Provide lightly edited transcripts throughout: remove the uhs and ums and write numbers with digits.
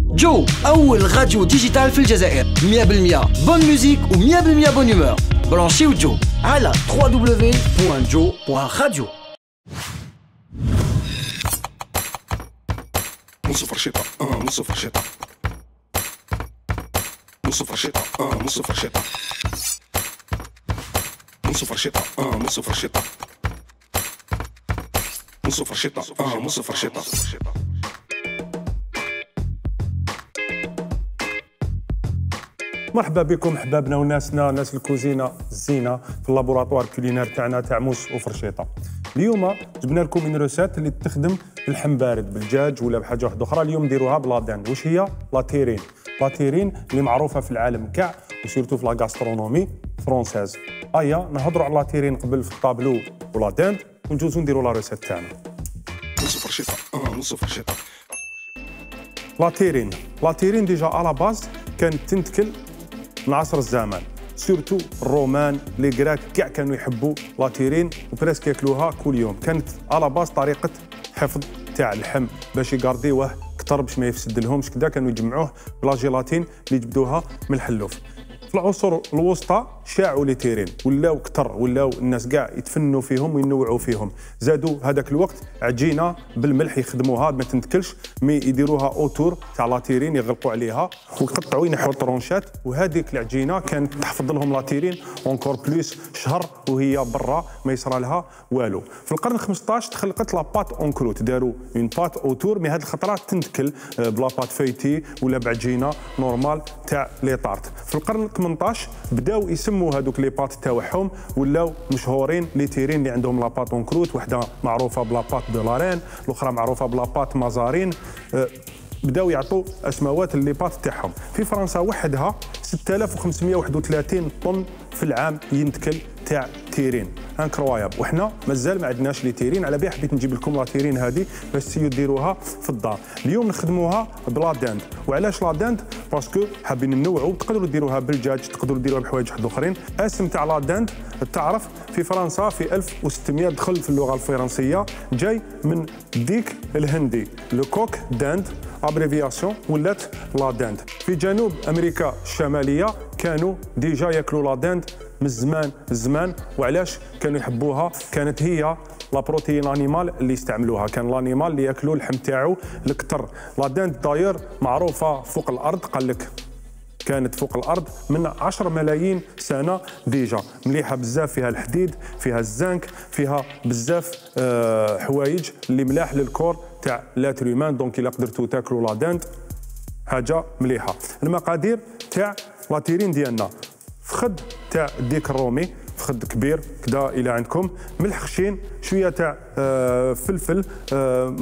جو أول راديو ديجيتال في الجزائر 100% بون ميوزيك و 100% بون هيومور برانشيو جو على www.jo.radio نص فرشيطة نص فرشيطة نص فرشيطة نص فرشيطة نص فرشيطة نص فرشيطة نص فرشيطة نص فرشيطة. مرحبا بكم احبابنا وناسنا ناس الكوزينه الزينه في اللابوراتوار كولينار تاعنا تاع موس وفرشيطه. اليوم جبنا لكم من روسات اللي تخدم باللحم بارد بالدجاج ولا بحاجه واحده اخرى. اليوم نديروها بلادان. واش هي؟ لاتيرين. لاتيرين اللي معروفه في العالم كاع وسيرتو في لا غاسترونومي فرونساز. ايا نهضروا على لاتيرين قبل في الطابلو ولادان ونجوزو نديروا لا روسيت تاعنا. نص فرشيطة نص فرشيطة. لاتيرين ديجا على باز كانت تنتكل من عصر الزمان، سورتو الرومان لي غراك كاع كانوا يحبوا لاتيرين وبريسك ياكلوها كل يوم. كانت على باز طريقه حفظ تاع اللحم باش يغارديوه كثر باش ما يفسد لهمش كذا. كانوا يجمعوه بلا جيلاتين اللي جبدوها من الحلوف. في العصور الوسطى شاعوا لي تيرين ولاو كثر، ولاو الناس كاع يتفنوا فيهم وينوعوا فيهم. زادوا هذاك الوقت عجينه بالملح يخدموها ما تنتكلش، مي يديروها اوتور تاع لاتيرين يغلقوا عليها ويقطعوا ينحوا طرونشات. وهذيك العجينه كانت تحفظ لهم لاتيرين اونكور بلوس شهر وهي برا ما يصرى لها والو. في القرن 15 تخلقت لاباط اونكروت، داروا اون بات اوتور مي هذه الخطره تنتكل بلا بات فيتي ولا بعجينه نورمال تاع لي طارت. في القرن 18 بداو يسموا هذوك لي بات تاعهم ولاو مشهورين لي تيرين اللي عندهم لاباط اونكروت، وحده معروفه بلا بات دو لارين، الاخرى معروفه بلا بات مازارين. بداو يعطوا اسماوات لي بات تاعهم. في فرنسا وحدها 6531 طن في العام ينتكل تاع تيرين انكروياب. وحنا مازال ما عندناش لي تيرين، على بالي حبيت نجيب لكم لا تيرين هذه باش تسيو ديروها في الدار. اليوم نخدموها بلا داند. وعلاش لا داند؟ باسكو حابين ننوعوا. تقدروا ديروها بالدجاج، تقدروا ديروها بحوايج واحد اخرين. اسم تاع لا داند تعرف في فرنسا في 1600 دخل في اللغه الفرنسيه، جاي من ديك الهندي لو كوك داند ابريفياسيون ولات لا داند. في جنوب امريكا الشماليه كانوا ديجا ياكلوا لا داند من زمان. وعلاش كانوا يحبوها؟ كانت هي لا بروتين انيمال اللي يستعملوها، كان الانيمال اللي ياكلوا اللحم تاعو الكثر. لا داند داير معروفه فوق الارض، قال لك كانت فوق الارض من 10 ملايين سنه ديجا. مليحه بزاف، فيها الحديد، فيها الزنك، فيها بزاف حوايج اللي ملاح للكور تاع لاتر هيومان. دونك الا قدرتوا تاكلوا لا داند حاجه مليحه. المقادير تاع لاتيرين ديالنا: فخد تاع الديك الرومي، فخد كبير كدا الى عندكم، ملح خشين، شويه تاع فلفل،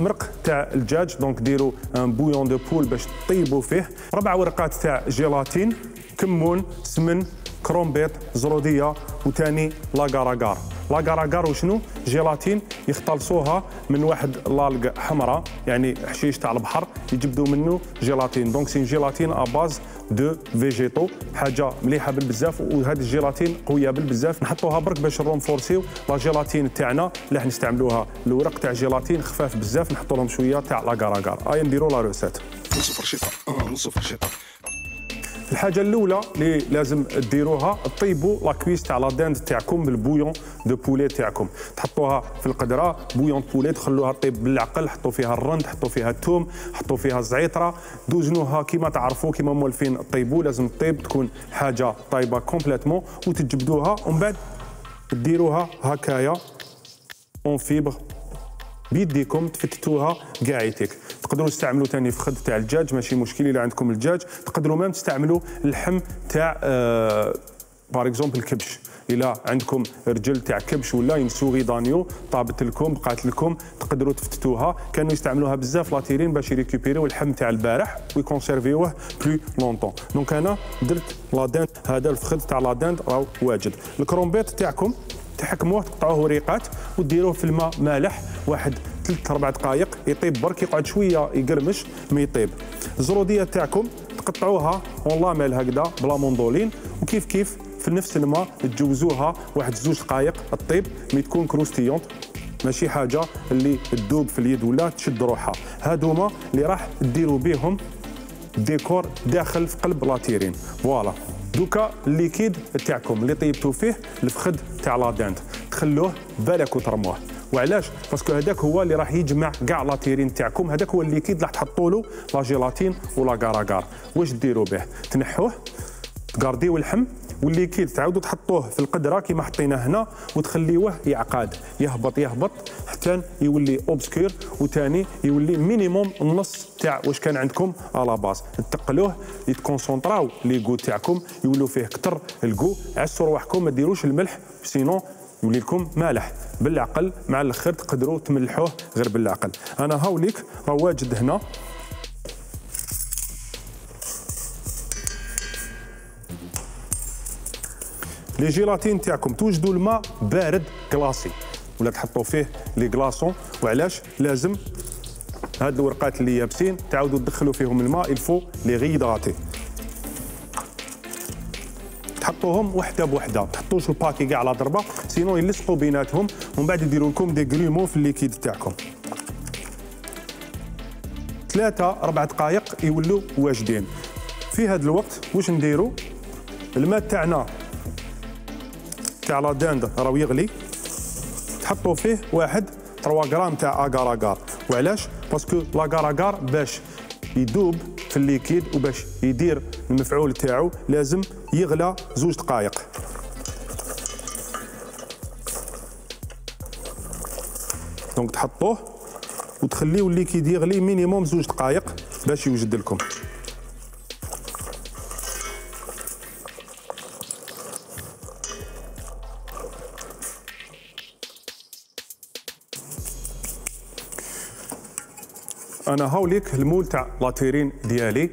مرق تاع الدجاج، دونك ديروا ان بويون دو بول باش طيبوا فيه، 4 ورقات تاع جيلاتين، كمون، سمن، كرومبيط، زروديه، وثاني لاكاراكار. لاكاراكار وشنو؟ جيلاتين يختلصوها من واحد لالق حمراء، يعني حشيش تاع البحر يجبدوا منه جيلاتين. دونك سي جيلاتين ا باز دو فيجيتو، حاجه مليحه بالبزاف. وهذه الجيلاتين قويه بالبزاف، نحطوها برك باش نرونفورسيو لا جيلاتين تاعنا اللي راح نستعملوها. الورق تاع جيلاتين خفاف بزاف، نحطوا لهم شويه تاع لاكاراكار. نديروا لا روسيت. نص فرشيطة نص فرشيطة. الحاجه الاولى اللي لازم ديروها طيبوا لا كويس تاع لا داند تاعكم بالبويون دو بولي تاعكم. تحطوها في القدره بويون بولي، تخلوها طيب بالعقل، حطوا فيها الرند، حطوا فيها الثوم، حطوا فيها الزعتره، دوزنوها كيما تعرفوا كيما مولفين طيبوا. لازم طيب تكون حاجه طايبه كومبليتمون وتجبدوها، ومن بعد ديروها هكايا اون فيبر بيديكم، تفتتوها قاعيتك. تقدروا تستعملوا ثاني فخذ تاع الدجاج، ماشي مشكل الا عندكم الدجاج. تقدروا مام تستعملوا اللحم تاع بار اكزومبل الكبش، الا عندكم رجل تاع كبش ولا ينسوغي دانيو طابت لكم بقات لكم، تقدروا تفتتوها. كانوا يستعملوها بزاف لاتيرين باش يريكوبيريو اللحم تاع البارح ويكونسيرفيوه بلو لونطون. دونك انا درت لا داند، هذا الفخذ تاع لا داند راهو واجد. الكرومبيط تاعكم تحكموه، تقطعوه وريقات وديروه في الماء مالح واحد 3-4 دقائق يطيب برك، يقعد شويه يقرمش ما يطيب. الزروديه تاعكم تقطعوها والله مال هكذا بلا موندولين، وكيف كيف في نفس الماء تجوزوها واحد 2 دقائق الطيب، مي تكون كروستيونت، ماشي حاجه اللي تذوب في اليد ولا تشد روحها. هادوما اللي راح ديروا بهم ديكور داخل في قلب لاتيرين. فوالا دوكا الليكيد تاعكم اللي طيبتوا فيه الفخذ تاع لا داند تخلوه بالك وترموه. وعلاش؟ باسكو هذاك هو اللي راح يجمع كاع لاتيرين تاعكم، هذاك هو الليكيد اللي راح تحطوا له لا جيلاتين ولا كاراكار. واش ديروا به؟ تنحوه تقارديو اللحم والليكيد تعاودوا تحطوه في القدره كيما حطيناه هنا وتخليوه يعقاد يهبط حتى يولي اوبسكور وثاني يولي مينيموم النص تاع واش كان عندكم على باز. تقلوه يتكونسونطراو لي جو تاعكم يولوا فيه كتر الكو. عسوا رواحكم ما ديروش الملح سينو يولي لكم مالح. بالعقل مع الاخر تقدروا تملحوه غير بالعقل. انا هاوليك راه واجد هنا لي جيلاتين تاعكم توجدوا الماء بارد كلاسي ولا تحطوا فيه لي كلاصون. وعلاش؟ لازم هاد الورقات اللي يابسين تعاودوا تدخلوا فيهم الماء الفو لي غيدراتي. تحطوهم وحده بوحده، تحطوش الباكي كاع على ضربه سينو يلصقوا بيناتهم ومن بعد يديروا لكم دي غريمو في الليكيد تاعكم. 3-4 دقائق يولوا واجدين. في هذا الوقت واش نديروا؟ الماء تاعنا تاع لا داند راه يغلي، تحطوا فيه 1-3 غرام تاع اكار. وعلاش؟ باسكو لاكار باش يدوب في الليكيد وباش يدير المفعول تاعو لازم يغلى 2 دقائق. دونك تحطوه وتخليو الليكيد يغلي مينيموم 2 دقائق باش يوجد لكم. انا هاوليك المول تاع لاتيرين ديالي.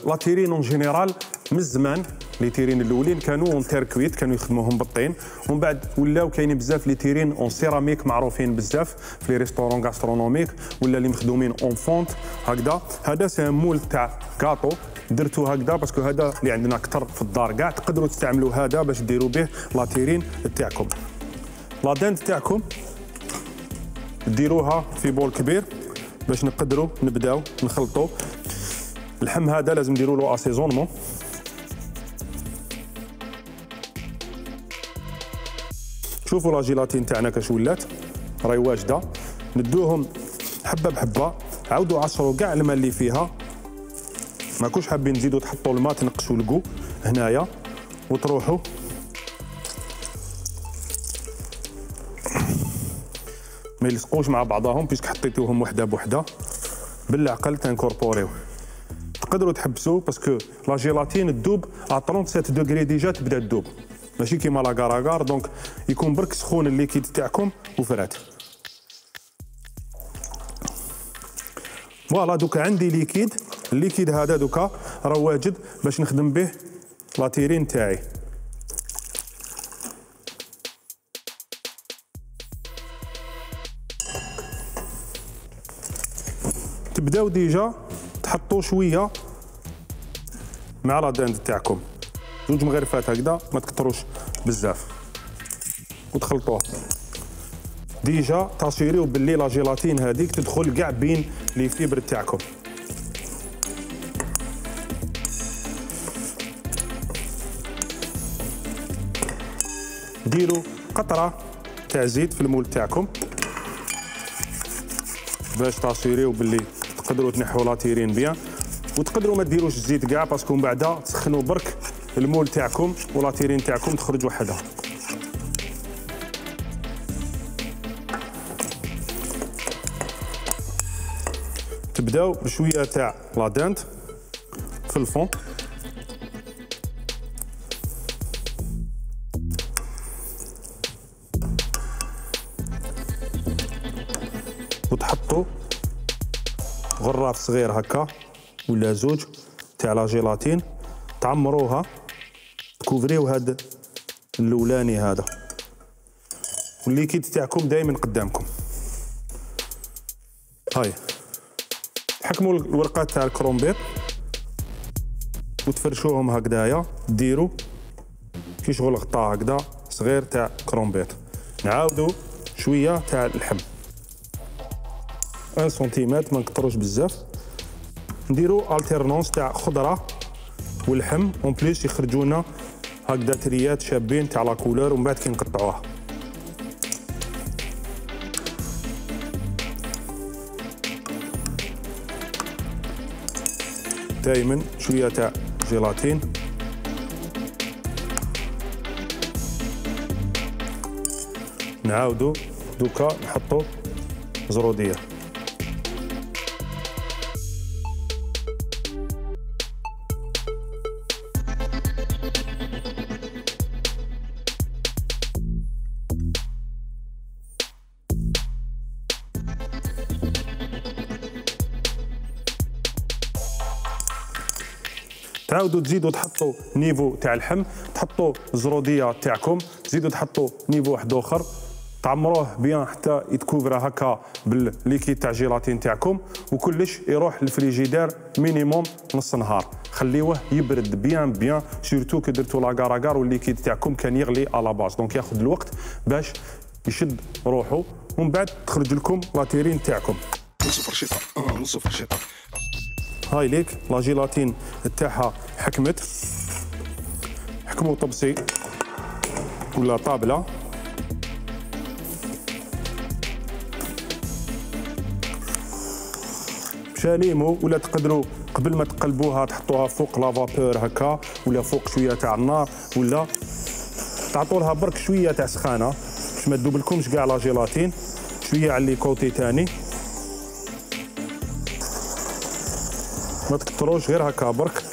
لاتيرين اون جينيرال من زمان لي تيرين الاولين كانوا اون تيركويت كانوا يخدموهم بالطين ومن بعد ولاو كاينين بزاف لي تيرين اون سيراميك معروفين بزاف في لي ريستورون غاسترونوميك ولا اللي مخدومين اون فونت هكذا. هذا سي مول تاع كاطو درتو هكذا باسكو هذا اللي عندنا اكثر في الدار كاع تقدروا تستعملوا هذا باش ديروا به لاتيرين تاعكم. لا داند تاعكم ديروها في بول كبير باش نقدروا نبداو نخلطوا اللحم. هذا لازم نديروا له اسيزونمون. شوفوا لا جيلاتين تاعنا كاش ولات راهي واجده. ندوهم حبه بحبه عاودوا عصروا كاع الماء اللي فيها. ماكوش حابين تزيدوا تحطوا الماء تنقصوا الكو هنايا وتروحوا ما يلصقوش مع بعضهم بيسك حطيتوهم وحده بوحده. بالعقل تنكوربوريو. تقدروا تحبسوا باسكو لا جيلاتين تدوب على 37 دوغري ديجا تبدا تدوب ماشي كيما لا كاراكار. دونك يكون برك سخون الليكيد تاعكم وفرات. فوالا دوكا عندي ليكيد. الليكيد هذا دوكا راه واجد باش نخدم به لاتيرين تاعي. تبداو ديجا تحطوا شويه مع لا داند تاعكم 2 مغرفات هكذا ما تكثروش بزاف وتخلطوه. ديجا تاشيريو باللي لا جيلاتين هذيك تدخل كاع بين لي فيبر تاعكم. ديروا قطره تاع زيت في المول تاعكم باش تاشيريو باللي تقدروا تنحوا لاتيرين بيان. وتقدروا ما ديروش الزيت كاع باسكو من بعد تسخنوا برك المول تاعكم ولاتيرين تاعكم تخرج وحدها. تبداو بشويه تاع لا داند في الفون وتحطوا غراف صغير هكا ولا 2 تاع لا جيلاتين تعمروها تكوفريو هذا الاولاني هذا والليكيد تاعكم دائما قدامكم. هاي تحكموا الورقات تاع الكرومبيط وتفرشوهم هكذايا. ديروا كي شغل غطاء هكذا صغير تاع كرومبيط. نعاودوا شويه تاع اللحم 1 سنتيمتر ما نكثروش بزاف نديرو التيرنونس تاع خضره واللحم اون بليس يخرجوا لنا هكذا تريات شابين تاع لا كولور، ومن بعد كي نقطعوها دائما شويه تاع جيلاتين نعاودو دوكا نحطو زروديه. تعاودوا تزيدوا تحطوا نيفو تاع اللحم، تحطوا الزروديه تاعكم، تزيدوا تحطوا نيفو واحد اخر، تعمروه بيان حتى يتكوفرا هكا بالليكيد تاع جيلاتين تاعكم، وكلش يروح للفريجيدير مينيموم نص نهار. خليوه يبرد بيان سورتو كي درتو لاكار والليكيد تاعكم كان يغلي على باز، دونك ياخذ الوقت باش يشد روحو، ومن بعد تخرج لكم لاتيرين تاعكم. نص فرشيطه نص فرشيطه. هاي ليك لا جيلاتين تاعها حكمت، حكموا طبسي ولا طابله، شاليمو ولا تقدروا قبل ما تقلبوها تحطوها فوق لا فابور هكا ولا فوق شويه تاع النار، ولا تعطوا لها برك شويه تاع سخانه باش ما تذوبلكمش كاع لا جيلاتين، شويه على لي كوتي تاني، ما تكتروش غير هكا برك.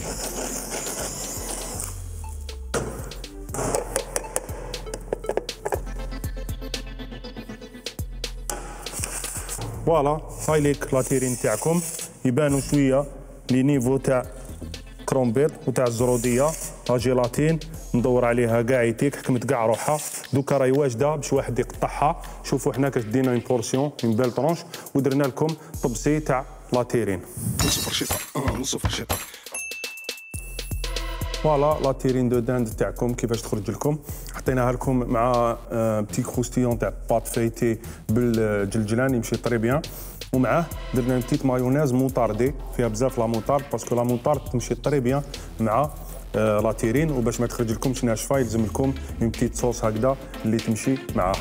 فوالا هاي ليك لاتيرين تاعكم، يبانوا شويه لي نيفو تاع كرومبيط وتاع الزروديه. لا جيلاتين ندور عليها كاع يتيك، حكمت كاع روحها، دوكا راهي واجده باش واحد يقطعها. شوفوا حنا كاش دينا اون بورسيون اون بيل طرونش، ودرنا لكم طبسي تاع لاتيرين. نص فرشيطه نص فرشيطه. فوالا لاتيرين دو داند تاعكم كيفاش تخرج لكم، حطيناها لكم مع بتي كروستيون تاع بات فايتي بالجلجلان يمشي طري بيان، ومعاه درنا بتيت مايونيز موطاردي فيها بزاف لا موطارد، باسكو لا موطارد تمشي طري بيان مع لاتيرين، وباش ما تخرج لكمش ناشفه يلزم لكم اون بتيت صوص هكذا اللي تمشي معاه.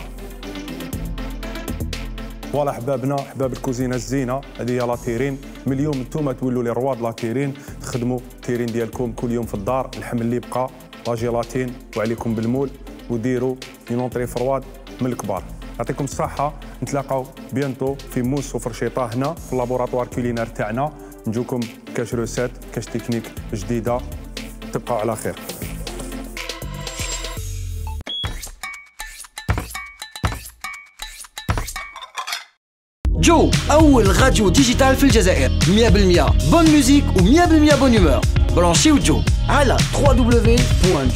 فوالا حبابنا حباب الكوزينه الزينه، هذه هي لاتيرين. من اليوم نتوما تولوا لي رواد لاتيرين، تخدموا تيرين ديالكم كل يوم في الدار، اللحم اللي بقى لا جيلاتين وعليكم بالمول، وديروا اون اونطري فرواد من الكبار. يعطيكم الصحه، نتلاقاو بيانتو في موس وفرشيطه هنا في اللابوراتوار كولينار تاعنا، نجوكم كاش روسات كاش تكنيك جديده. تبقوا على خير. جو أول راديو ديجيتال في الجزائر، 100% بون ميوزيك و 100% بون humeur. برانشيو جو على www.jo.radio.